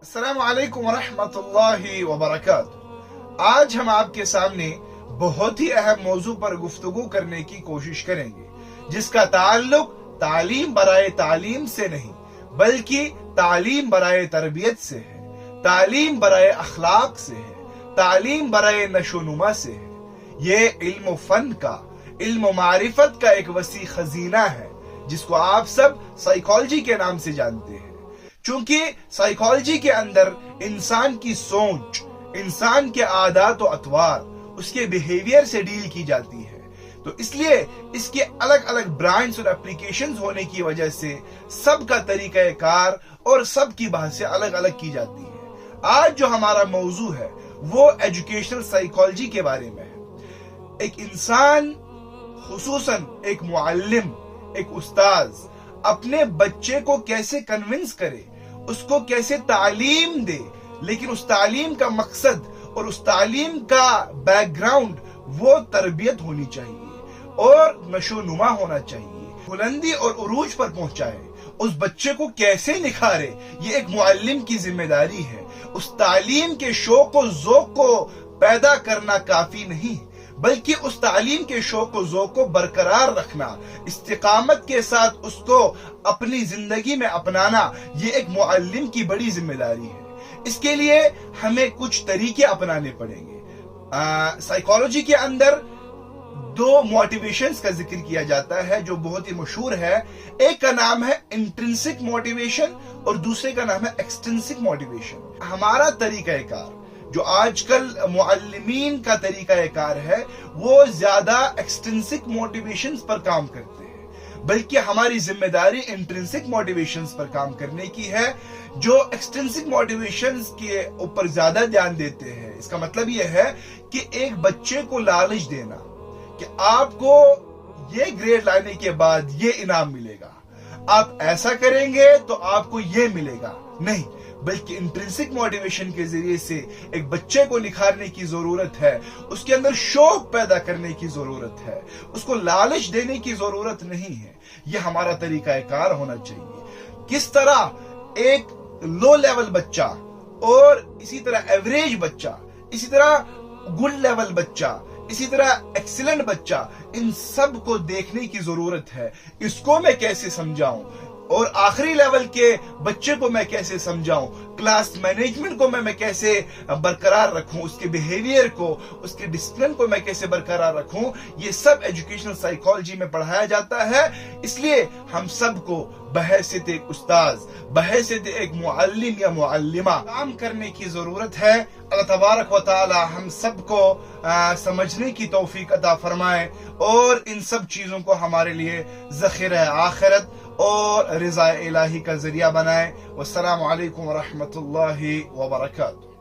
अस्सलाम वालेकुम वरहमतुल्लाहि वबरकातुहू। आज हम आपके सामने बहुत ही अहम मौजू पर गुफ्तगू करने की कोशिश करेंगे, जिसका ताल्लुक तालीम बराए तालीम से नहीं बल्कि तालीम बराए तरबियत से है, तालीम बराए अखलाक से है, तालीम बराए नशोनुमा से है। ये इल्म फन का, इल्म मारिफत का एक वसी खजीना है, जिसको आप सब साइकोलॉजी के नाम से जानते हैं। चूंकि साइकोलॉजी के अंदर इंसान की सोच, इंसान के आदात और अतवार, उसके बिहेवियर से डील की जाती है, तो इसलिए इसके अलग अलग ब्रांड्स और एप्लीकेशंस होने की वजह से सबका तरीका कार और सबकी भाषा अलग अलग की जाती है। आज जो हमारा मौजू है वो एजुकेशनल साइकोलॉजी के बारे में है। एक इंसान, खुसूसन एक मुअल्लिम, एक उस्ताद अपने बच्चे को कैसे कन्विंस करे, उसको कैसे तालीम दे, लेकिन उस तालीम का मकसद और उस तालीम का बैकग्राउंड वो तरबियत होनी चाहिए और नशोनुमा होना चाहिए, बुलंदी और उरूज पर पहुंचाए। उस बच्चे को कैसे निखारे, ये एक मुअल्लिम की जिम्मेदारी है। उस तालीम के शौक और ज़ौक़ को पैदा करना काफी नहीं, बल्कि उस तालीम के शौक और ज़ौक़ को बरकरार रखना, इस्तिकामत के साथ उसको अपनी जिंदगी में अपनाना, ये एक मुअल्लिम की बड़ी जिम्मेदारी है। इसके लिए हमें कुछ तरीके अपनाने पड़ेंगे। साइकोलॉजी के अंदर दो मोटिवेशंस का जिक्र किया जाता है जो बहुत ही मशहूर है। एक का नाम है इंट्रिंसिक मोटिवेशन और दूसरे का नाम है एक्सट्रिंसिक मोटिवेशन। हमारा तरीका कार, जो आजकल मुअल्लिमीन का तरीका कार है, वो ज्यादा एक्सट्रिंसिक मोटिवेशंस पर काम करते हैं, बल्कि हमारी जिम्मेदारी इंट्रिंसिक मोटिवेशंस पर काम करने की है, जो एक्सट्रिंसिक मोटिवेशंस के ऊपर ज्यादा ध्यान देते हैं। इसका मतलब यह है कि एक बच्चे को लालच देना कि आपको ये ग्रेड लाने के बाद ये इनाम मिलेगा, आप ऐसा करेंगे तो आपको ये मिलेगा, नहीं, बल्कि इंट्रिंसिक मोटिवेशन के जरिए से एक बच्चे को निखारने की जरूरत है, उसके अंदर शौक पैदा करने की जरूरत है, उसको लालच देने की जरूरत नहीं है। यह हमारा तरीका कार होना चाहिए। किस तरह एक लो लेवल बच्चा और इसी तरह एवरेज बच्चा, इसी तरह गुड लेवल बच्चा, इसी तरह एक्सीलेंट बच्चा, इन सब को देखने की जरूरत है। इसको मैं कैसे समझाऊं और आखिरी लेवल के बच्चे को मैं कैसे समझाऊं, क्लास मैनेजमेंट को मैं कैसे बरकरार रखूं, उसके बिहेवियर को, उसके डिसिप्लिन को मैं कैसे बरकरार रखूं, ये सब एजुकेशनल साइकोलॉजी में पढ़ाया जाता है। इसलिए हम सबको बहैसियत एक उस्ताद, बहैसियत एक मुअल्लिम या मुअल्लिमा काम करने की जरूरत है। अल्लाह तबारक व तआला हम सबको समझने की तौफीक अता फरमाए और इन सब चीजों को हमारे लिए ज़ख़ीरा आखिरत और रिज़ा इलाही का जरिया बनाए। वस्सलामु अलैकुम वरहमतुल्लाहि वबरकातुहू।